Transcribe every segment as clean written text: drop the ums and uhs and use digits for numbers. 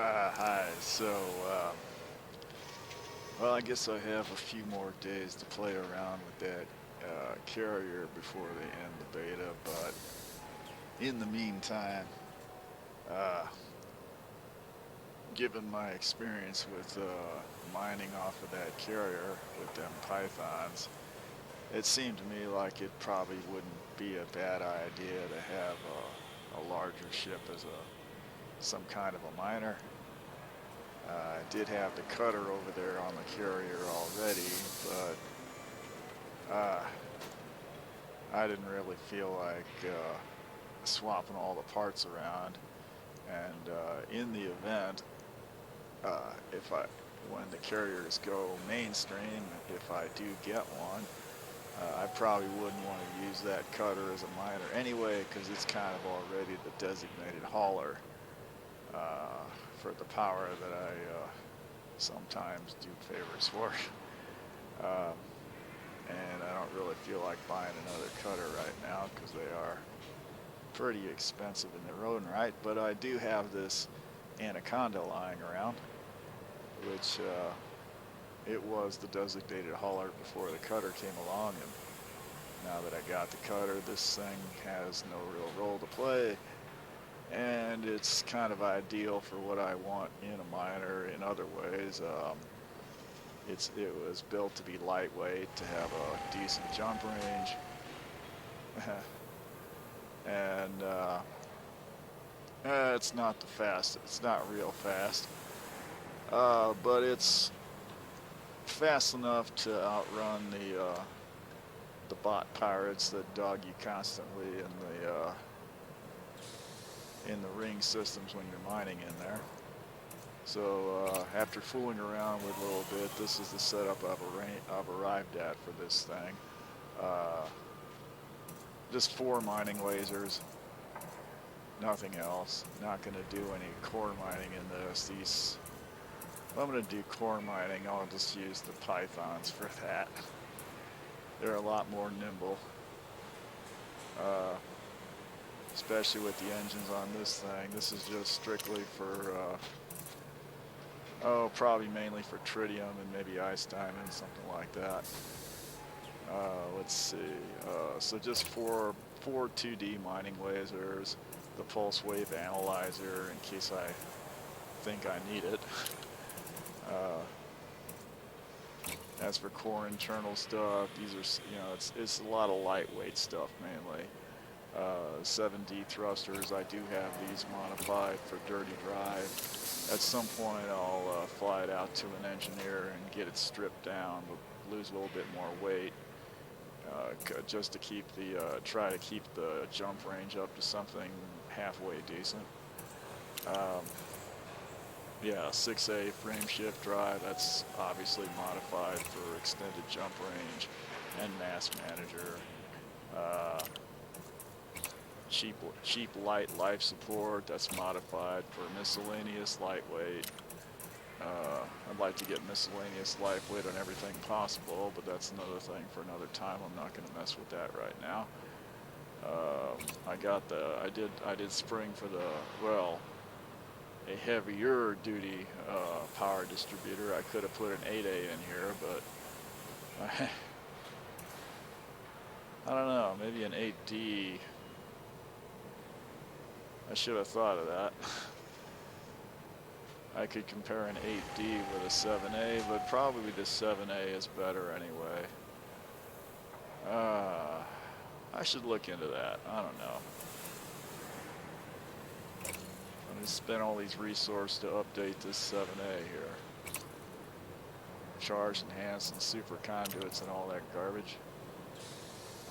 Hi. Well, I guess I have a few more days to play around with that carrier before they end the beta. But in the meantime, uh, given my experience with mining off of that carrier with them pythons, it seemed to me like it probably wouldn't be a bad idea to have a larger ship as some kind of a miner. I did have the cutter over there on the carrier already, but I didn't really feel like swapping all the parts around. And in the event, if I when the carriers go mainstream, if I do get one, I probably wouldn't want to use that cutter as a miner anyway, because it's kind of already the designated hauler uh, for the power that I sometimes do favors for. um, and I don't really feel like buying another cutter right now because they are pretty expensive in their own right. But I do have this Anaconda lying around, which it was the designated hauler before the cutter came along, and now that I got the cutter, this thing has no real role to play, and it's kind of ideal for what I want in a miner in other ways. It was built to be lightweight, to have a decent jump range, and it's not the fastest. It's not real fast, but it's fast enough to outrun the bot pirates that dog you constantly in the ring systems when you're mining in there. So after fooling around with a little bit, this is the setup I've arrived at for this thing. Uh, just 4 mining lasers, nothing else. Not going to do any core mining in this. If I'm going to do core mining, I'll just use the pythons for that. They're a lot more nimble, uh, especially with the engines on this thing. This is just strictly for probably mainly for tritium and maybe ice diamond, something like that. Let's see. So just four 2D mining lasers, the pulse wave analyzer in case I think I need it. As for core internal stuff, these are, it's a lot of lightweight stuff mainly. 7D thrusters, I do have these modified for dirty drive. At some point I'll fly it out to an engineer and get it stripped down, but lose a little bit more weight, just to try to keep the jump range up to something halfway decent. Yeah, 6A frame shift drive, that's obviously modified for extended jump range and mass manager. Uh, cheap light life support, that's modified for miscellaneous lightweight. I'd like to get miscellaneous lightweight on everything possible, but that's another thing for another time. I'm not going to mess with that right now. I did spring for a heavier duty power distributor. I could have put an 8A in here, but I don't know, maybe an 8D. I should have thought of that. I could compare an 8D with a 7A, but probably the 7A is better anyway. I should look into that. I don't know. I'm going to spend all these resources to update this 7A here. Charge enhanced and super conduits and all that garbage.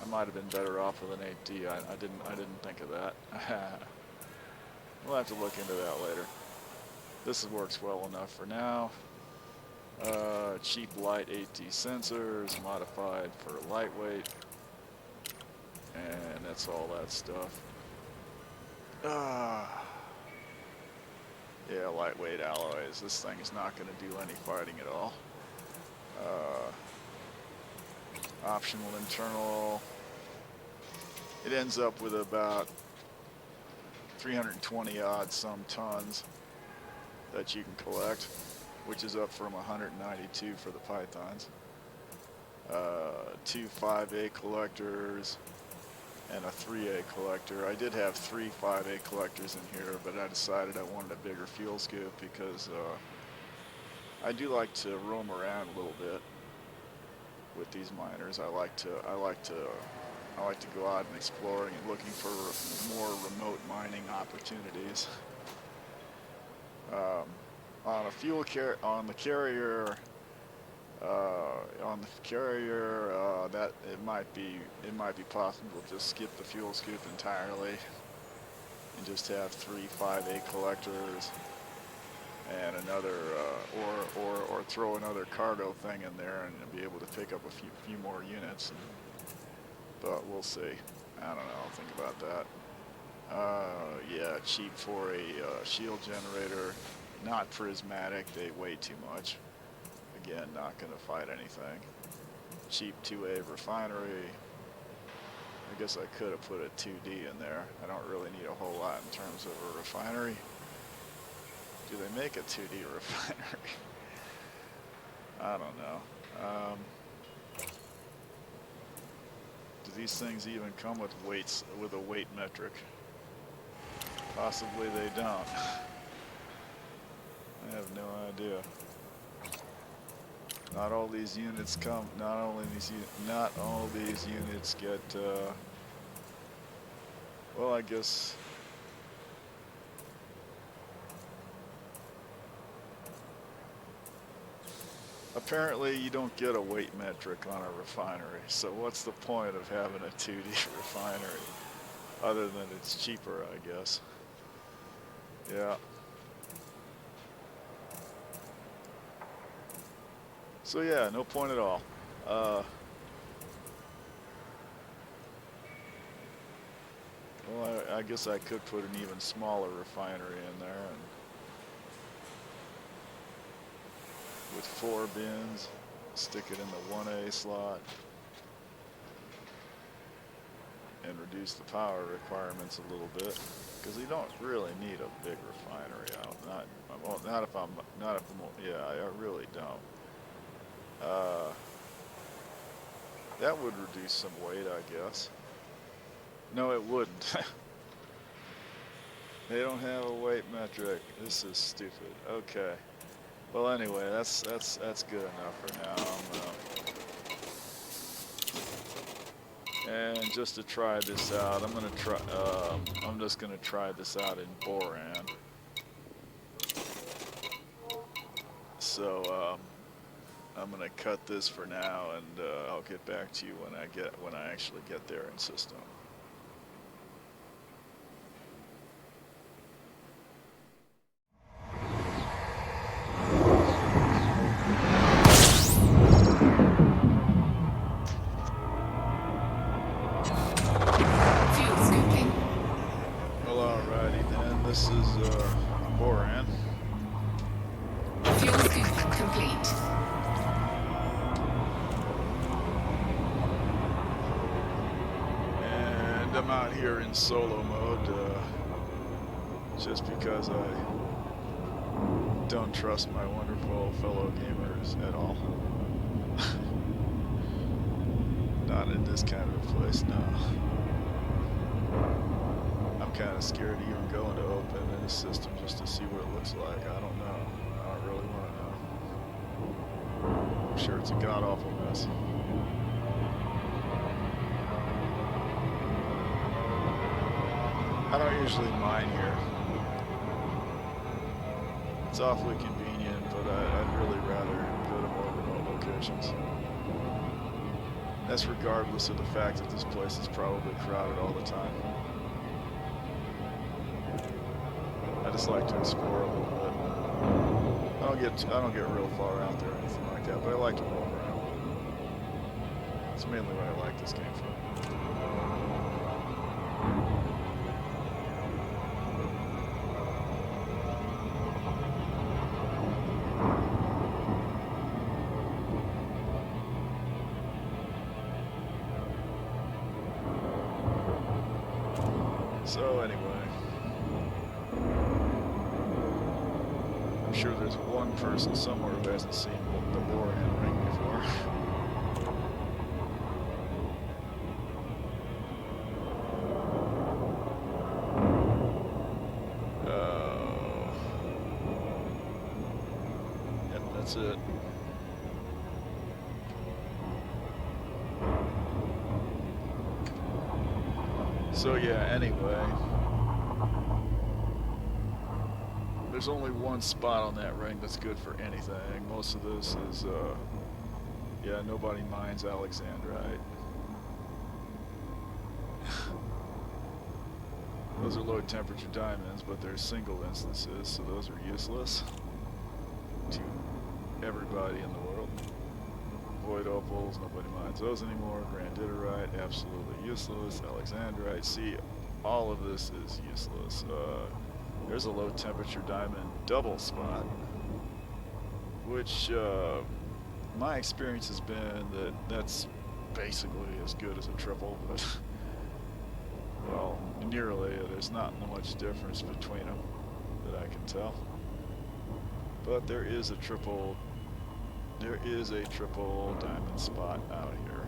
I might have been better off with an 8D. I didn't think of that. We'll have to look into that later. This works well enough for now. Cheap light 8D sensors, modified for lightweight. And that's all that stuff. Yeah, lightweight alloys. This thing is not going to do any fighting at all. Optional internal. It ends up with about 320 odd some tons. that you can collect, which is up from 192 for the pythons. 2 5A collectors and a 3A collector. I did have 3 5A collectors in here, but I decided I wanted a bigger fuel scoop because I do like to roam around a little bit with these miners. I like to go out and exploring and looking for more remote mining opportunities. On a fuel on the carrier, that it might be possible to just skip the fuel scoop entirely and just have 3 5A collectors and another, or throw another cargo thing in there and be able to pick up a few more units. But we'll see. I don't know. I'll think about that. Yeah, cheap for a shield generator. Not prismatic. They weigh too much. Again, not going to fight anything. Cheap 2A refinery. I guess I could have put a 2D in there. I don't really need a whole lot in terms of a refinery. Do they make a 2D refinery? I don't know. Do these things even come with weights, with a weight metric? Possibly they don't. I have no idea. Not all these units come. Not all these units get. Well, I guess. Apparently, you don't get a weight metric on a refinery. So, what's the point of having a 2D refinery, other than it's cheaper, I guess? Yeah. So yeah, no point at all. Well, I guess I could put an even smaller refinery in there, and with 4 bins, stick it in the 1A slot, and reduce the power requirements a little bit, because you don't really need a big refinery out. Not if I'm. Yeah, I really don't. That would reduce some weight, I guess. No, it wouldn't. They don't have a weight metric. This is stupid. Okay. Well, anyway, that's good enough for now. And just to try this out, I'm just gonna try this out in Borann. So I'm gonna cut this for now, and I'll get back to you when I actually get there in system. Well, alrighty then. This is Borann. Fuel scoop complete. I'm out here in solo mode just because I don't trust my wonderful fellow gamers at all. Not in this kind of a place, no. I'm kind of scared to even go into open in this system just to see what it looks like. I don't know. I don't really want to know. I'm sure it's a god-awful mess. I don't usually mine here. It's awfully convenient, but I'd really rather go to more remote locations. That's regardless of the fact that this place is probably crowded all the time. I just like to explore a little bit. I don't get real far out there or anything like that, but I like to roam around. That's mainly what I like this game for. So anyway, one person somewhere who hasn't seen the Borann ring before. Yep, that's it. So yeah, anyway, there's only one spot on that ring that's good for anything. Most of this is, yeah, nobody mines alexandrite. Those are low temperature diamonds, but they're single instances, so those are useless to everybody in the world. Void opals, nobody mines those anymore. Granditerite, absolutely useless. Alexandrite, see, all of this is useless. There's a low temperature diamond double spot, which my experience has been that that's basically as good as a triple, but well, nearly. There's not much difference between them that I can tell. But there is a triple diamond spot out here.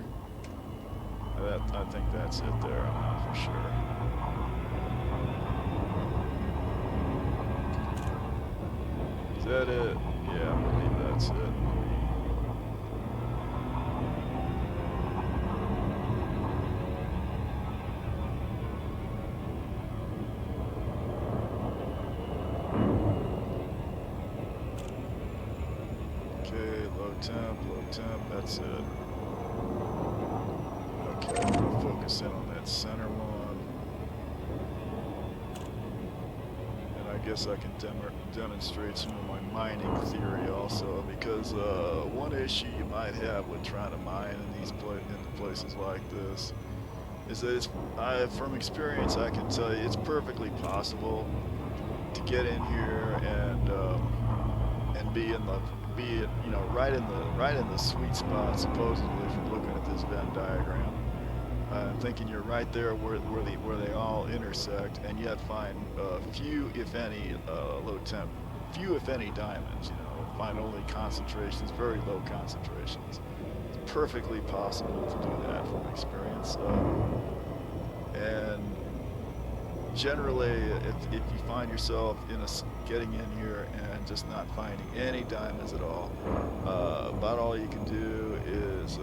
I think that's it there, I'm not for sure. Is that it? Yeah, I believe that's it. Okay, low temp, that's it. Okay, I'm gonna focus in on that center one. And I guess I can demonstrate some of my mining theory also, because one issue you might have with trying to mine in these places like this is that it's, from experience I can tell you it's perfectly possible to get in here and be right in the sweet spot supposedly from looking at this Venn diagram. Thinking you're right there where they all intersect, and yet find few if any diamonds. You know, find only concentrations, very low concentrations. It's perfectly possible to do that from experience. And generally, if you find yourself getting in here and just not finding any diamonds at all, about all you can do is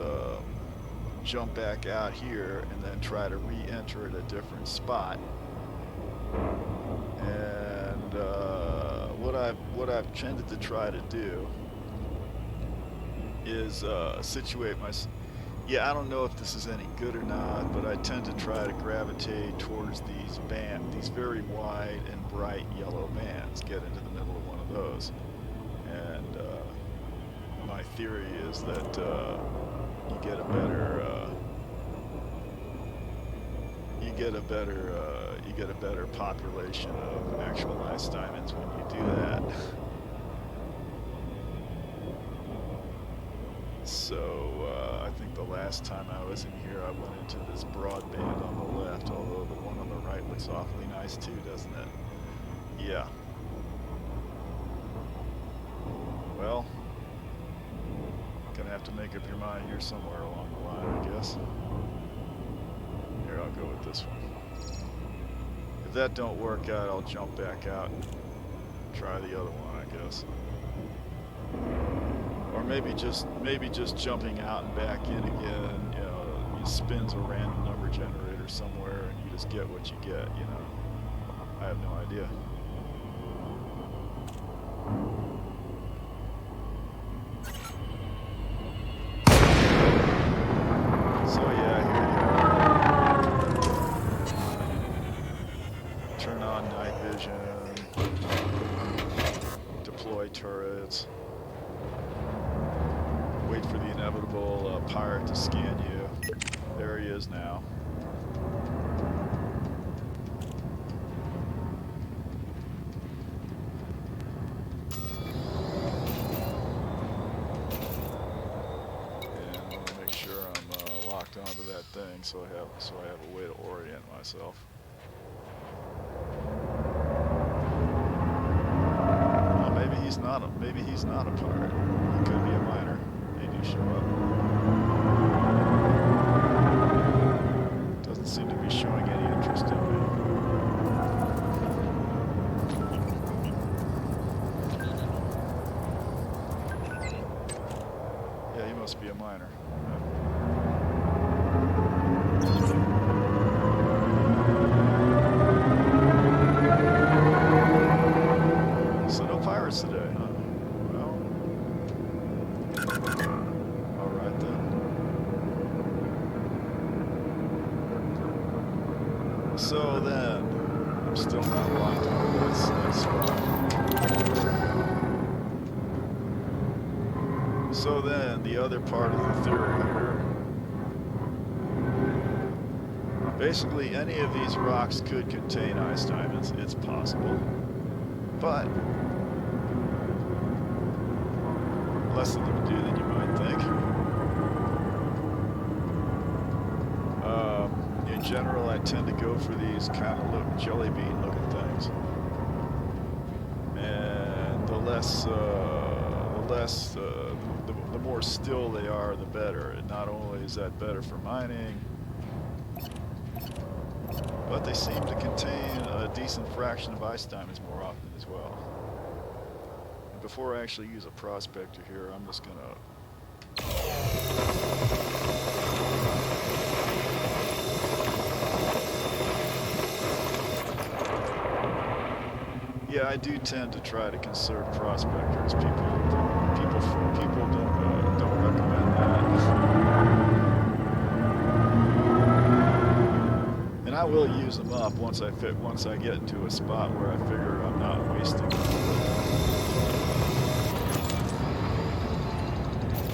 jump back out here and then try to re-enter at a different spot. And what I've tended to try to do is situate myself. Yeah, I don't know if this is any good or not, but I tend to try to gravitate towards these very wide and bright yellow bands. Get into the middle of one of those, and my theory is that you get a better population of actualized diamonds when you do that. So I think the last time I was in here, I went into this broad band on the left, although the one on the right looks awfully nice too, doesn't it? Yeah. Well, gonna have to make up your mind here somewhere along the line, I guess. Here, I'll go with this one. If that don't work out, I'll jump back out and try the other one, I guess. Or maybe just jumping out and back in again, you know, it spins a random number generator somewhere and you just get what you get, you know. I have no idea. So yeah, here you are. Turn on night vision. Deploy turrets. Wait for the inevitable pirate to scan you. There he is now. And I want to make sure I'm locked onto that thing, so I have a way to orient myself. Well, maybe he's not maybe he's not a pirate. He could be a miner. They do show up. Doesn't seem to be showing any interest in me. Yeah, he must be a miner. So no pirates today, huh? Well, all right then. So then, I'm still not locked on this spot. So then, the other part of the theory here. Basically, any of these rocks could contain ice diamonds. It's possible. But less of them do than you might think. In general, I tend to go for these kind of jelly bean looking things. And the more still they are, the better. And not only is that better for mining, but they seem to contain a decent fraction of ice diamonds more often as well. And before I actually use a prospector here, I'm just gonna yeah, I do tend to try to conserve prospectors. People don't recommend that. And I will use them up once I get into a spot where I figure I'm not wasting them.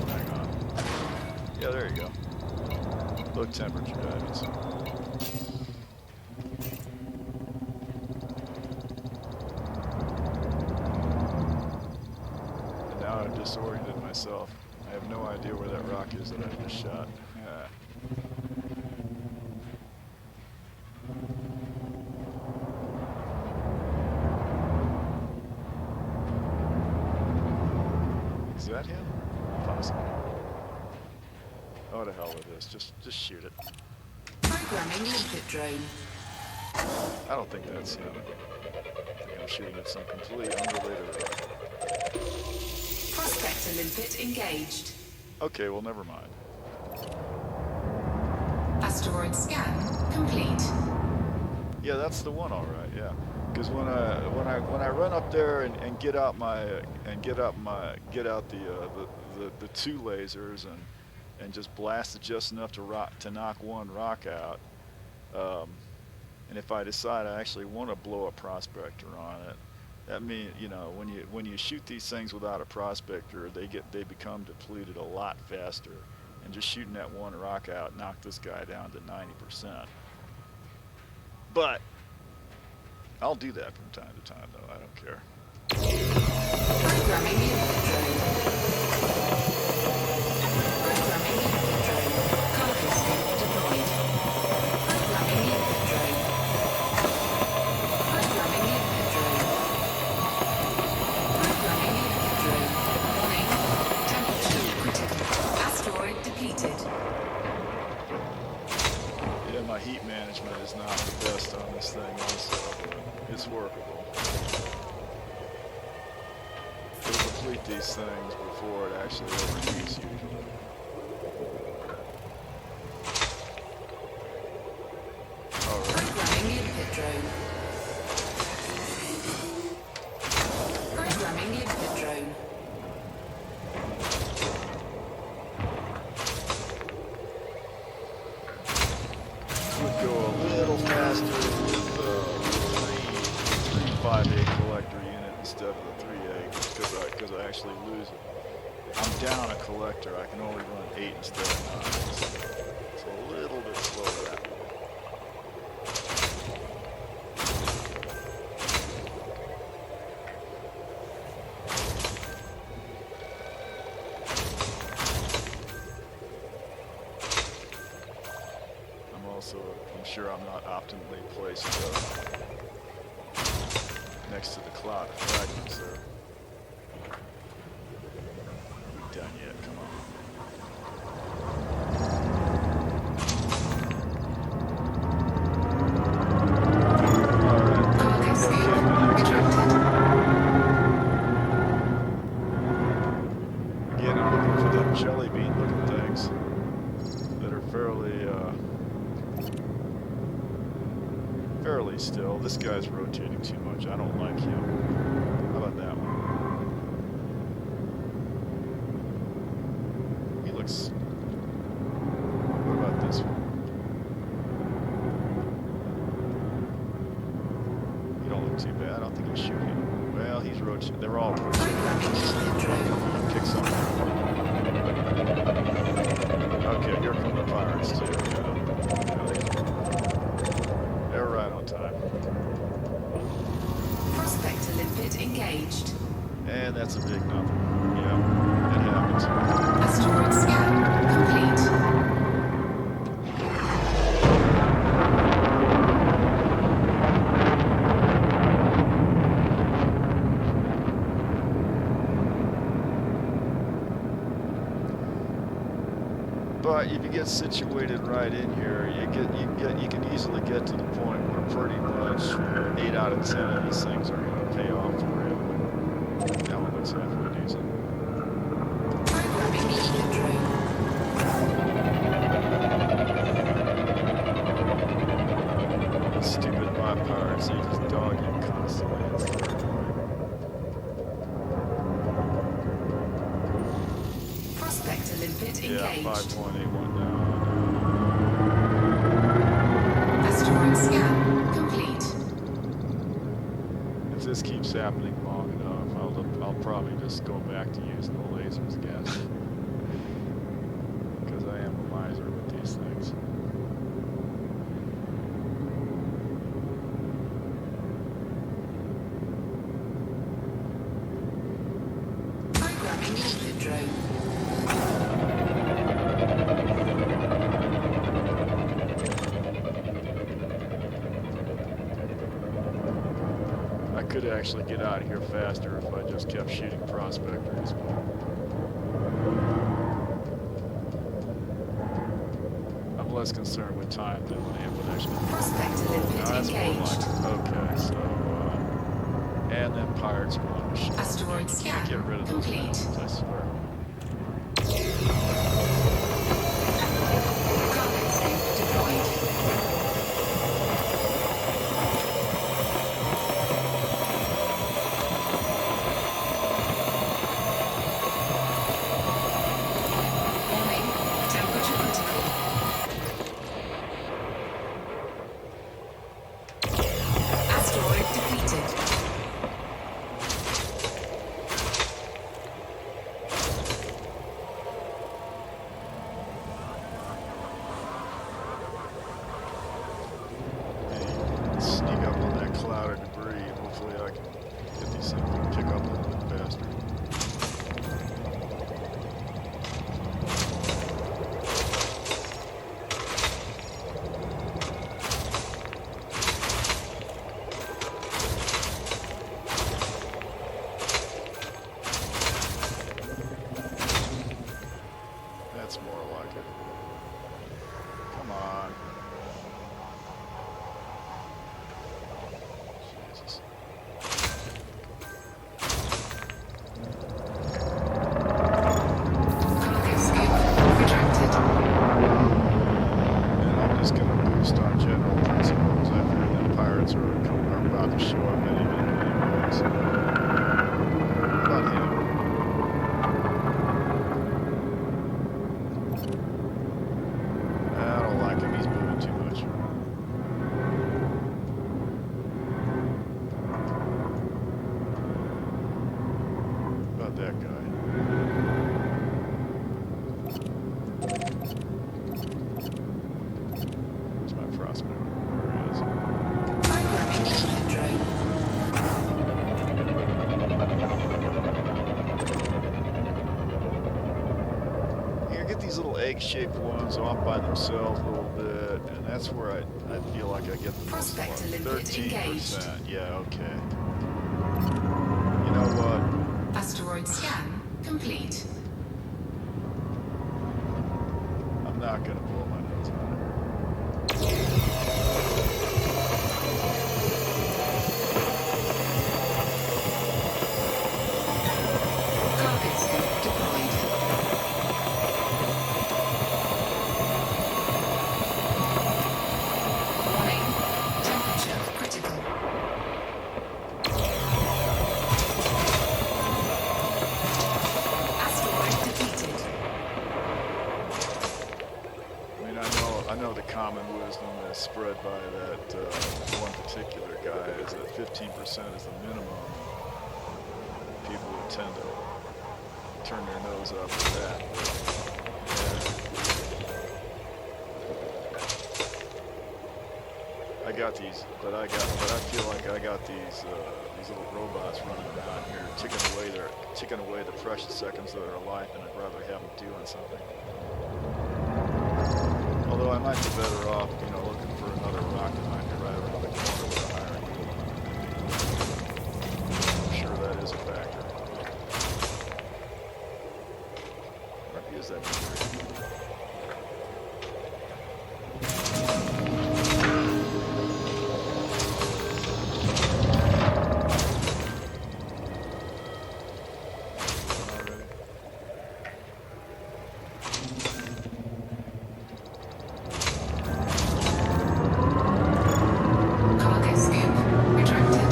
Hang on. Yeah, there you go. Low temperature diamonds. And now I've disoriented myself. I have no idea where that rock is that I just shot. Yeah. Is that him? Possibly. Oh, to hell with this. Just shoot it. Programming limpet drone. I don't think that's him. I think I'm shooting at some completely unrelated rock. Prospector limpet engaged. Okay, well, never mind. Asteroid scan complete. Yeah, that's the one, all right. Yeah, because when I run up there and get out the two lasers and just blast it just enough to knock one rock out, and if I decide I actually want to blow a prospector on it, that means, you know, when you shoot these things without a prospector, they become depleted a lot faster, and just shooting that one rock out knocked this guy down to 90%. But I'll do that from time to time, though. I don't care. Programming limpet drone. Programming limpet drone. Carcass deployed. Programming limpet drone. Programming limpet drone. Programming limpet drone. Warning. Temperature critical. Asteroid depleted. Yeah, my heat management is not the best on this thing, also. It's workable. It'll deplete these things before it actually overheats, usually. Alright. Programming limpet drone. Programming limpet drone. Would go a little faster with the 3.58 collector unit instead of the 3.8 because I actually lose it. I'm down a collector. I can only run 8 instead of 9. It's a little bit slower that way. I'm sure I'm not optimally placed next to the cloud of fragments there. done yet. Come on. Cargo scoop retracted. Again, I'm looking for them jelly bean looking things that are fairly still. This guy's rotating too much. I don't like him. How about that one? He looks... What about this one? You don't look too bad. I don't think he's shooting. Well, he's rotating. They're all rotating. Kick something. Okay, here come the pirates too. They're right on time. Prospector limpet engaged. And that's a big nothing. Yeah, it happens. Asteroid scan complete. But if you get situated right in here, you can easily get to the point where pretty much 8 out of 10 of these things are going to pay off for you. That one looks halfway decent. Programming the drone. Stupid mob pirates, they just dog you constantly. It's Prospector limpet yeah, engaged. 5.81 now. Asteroid scan complete. If this keeps happening long enough, I'll probably just go back to using the lasers again. Because I am a miser with these things. Programming limpet drone. I could actually get out of here faster if I just kept shooting prospectors. I'm less concerned with time than I am with actually. Prospector Now limpet that's more engaged. like okay, so and then pirates want to shoot. Asteroid Can't scan get rid of those complete. guys, I swear. Cargo scoop deployed. Warning, temperature critical. Asteroid depleted. Hey, sneak up on that cloud of debris, and hopefully I can get these things to pick up a little bit faster. That's more like it. Come on. Jesus. Cargo scoop retracted. And I'm just going to boost on general principles. I figure the pirates are about to show up any minute anyways. How about him? I don't like him. He's moving too much. About that guy. Where's my prospect? There he is. Programming limpet drone. You get these little egg-shaped ones off by themselves a little bit, and that's where I feel like I get the most Prospector fun. limpet 13%. Yeah, okay. You know what? Asteroid scan complete. not going to blow my nose on it. Cargo scope deployed. Warning, temperature critical. Asteroid defeated. I mean, I know the common wisdom is spread by that one particular guy is that 15% is the minimum. People would tend to turn their nose up at that. I got these, but I feel like I got these little robots running around here, ticking away the precious seconds that are alive, and I'd rather have them doing something. Although I might be better off, looking for another rock that might be right around the corner with a higher yield. I'm sure that is a factor. What is that? Cargo scoop retracted.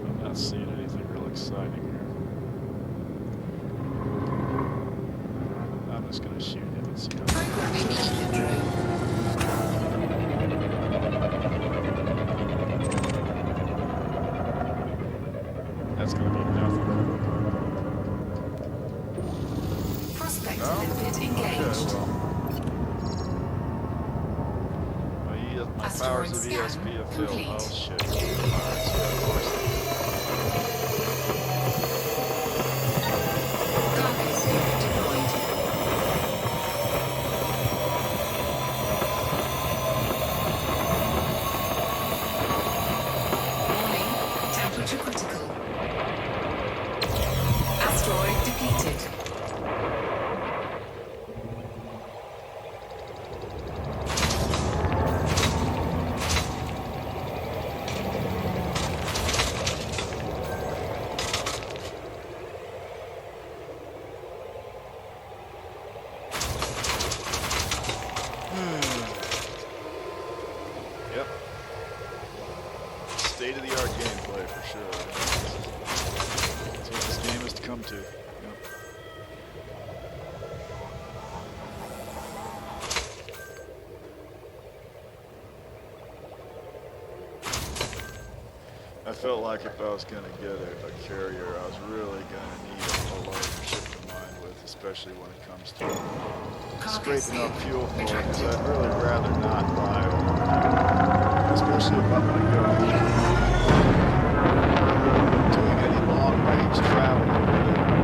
I'm not seeing anything real exciting here. I'm just gonna shoot him and see how. Programming ether drone. That's gonna be nothing. Prospect No? limpet Okay, engaged. well. My powers of Asteroid ESP scan have failed. complete. Oh shit. Alright, so of course. Cargo scoop deployed. Warning, temperature critical. Asteroid depleted. Yep. State-of-the-art gameplay for sure. That's what this game has to come to. Yep. I felt like if I was going to get a carrier, I was really going to need a larger ship to mine with, especially when it comes to Cargo scraping up scoop fuel for it, because retracted. I'd really rather not buy over here. Especially if I'm going to go doing any long-range travel,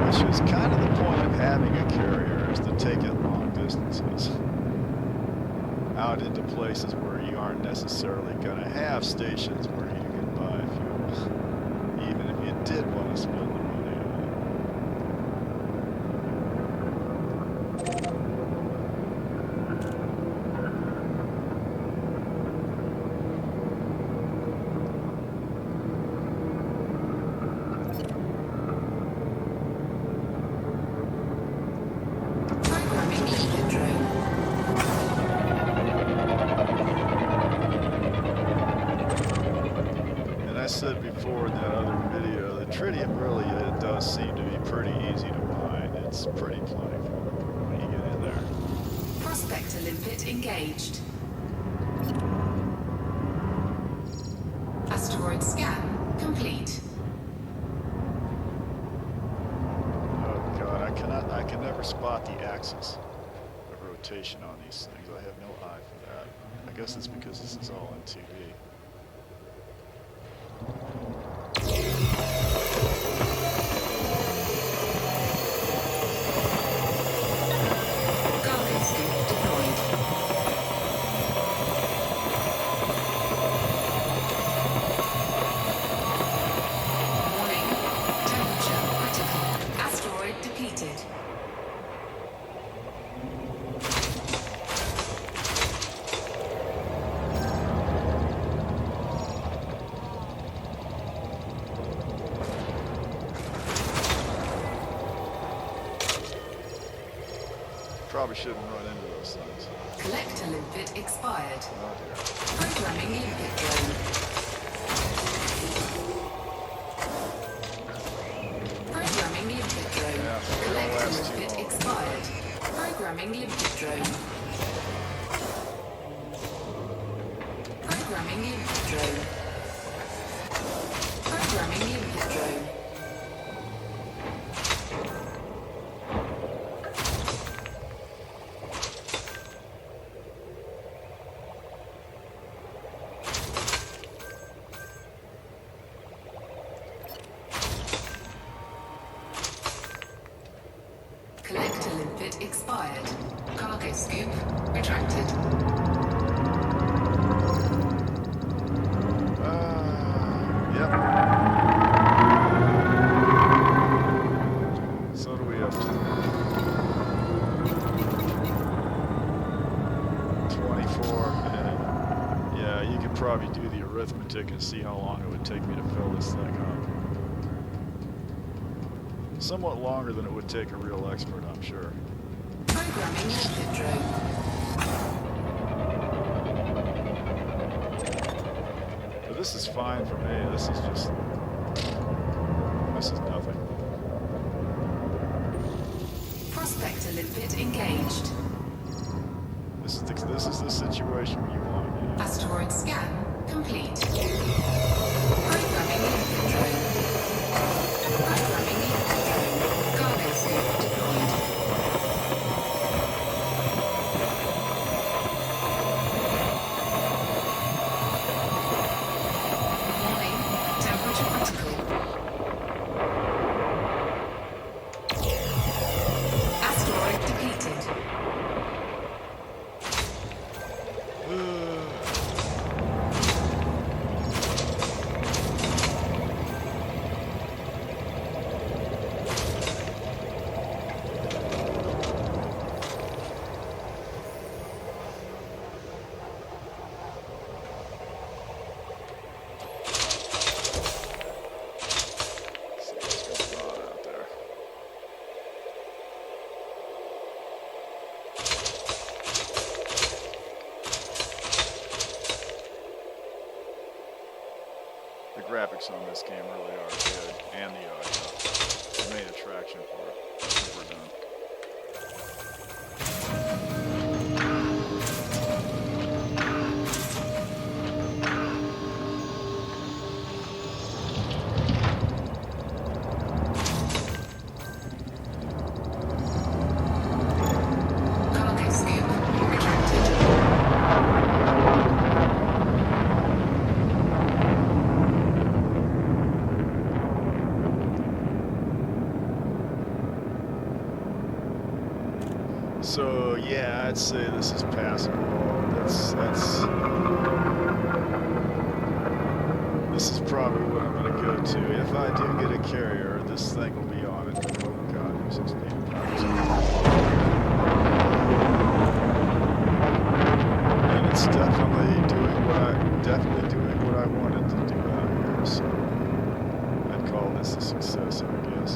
which is kind of the point of having a carrier, is to take it long distances. Out into places where you aren't necessarily going to have stations where you can buy fuel, even if you did want to spend the money on it. Programming ether drone. And I said before in that other video, the tritium really it does seem to be pretty easy to mine. It's pretty plentiful when you get in there. Prospector limpet engaged. Asteroid scan complete. Oh god, I can never spot the axis of rotation on these things. I have no eye for that. I guess it's because this is all in 2D. Cargo scoop deployed. probably shouldn't run into those things. Collector limpet expired. Oh dear. Programming limpet drone. Programming limpet drone. Yeah, they don't Collector last too limpet long. expired. Programming limpet drone. Programming limpet drone. Programming limpet drone. Collector limpet expired. Cargo scoop retracted. Yep. So do we have to 24. Yeah, you could probably do the arithmetic and see how long it would take me to fill this thing up. Somewhat longer than it would take a real expert, I'm sure. Programming limpet drone. But this is fine for me. This is nothing. Prospector limpet engaged. This is the situation you want to be in. Asteroid scan complete. Programming limpet drone. Programming limpet drone. Cargo scoop deployed. Warning, temperature critical. Asteroid depleted. See what's going on out there. The graphics on this game really are good, and the audio. The main attraction for it. Super done. Cargo scoop retracted. So yeah, I'd say this is passable. This is probably what I'm gonna go to. If I do get a carrier, this thing will be on it. Oh god, there's 16 pounds. And it's definitely doing what I wanted to do out here, so I'd call this a success, I guess.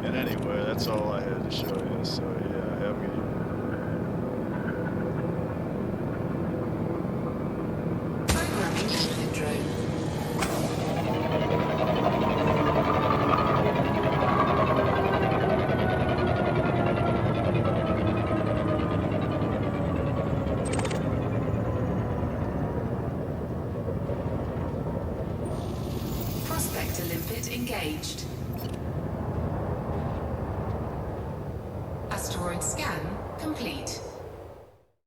And anyway, that's all I had to show you, so yeah, have a good evening. Programming limpet drone. Prospector limpet engaged. Asteroid scan complete.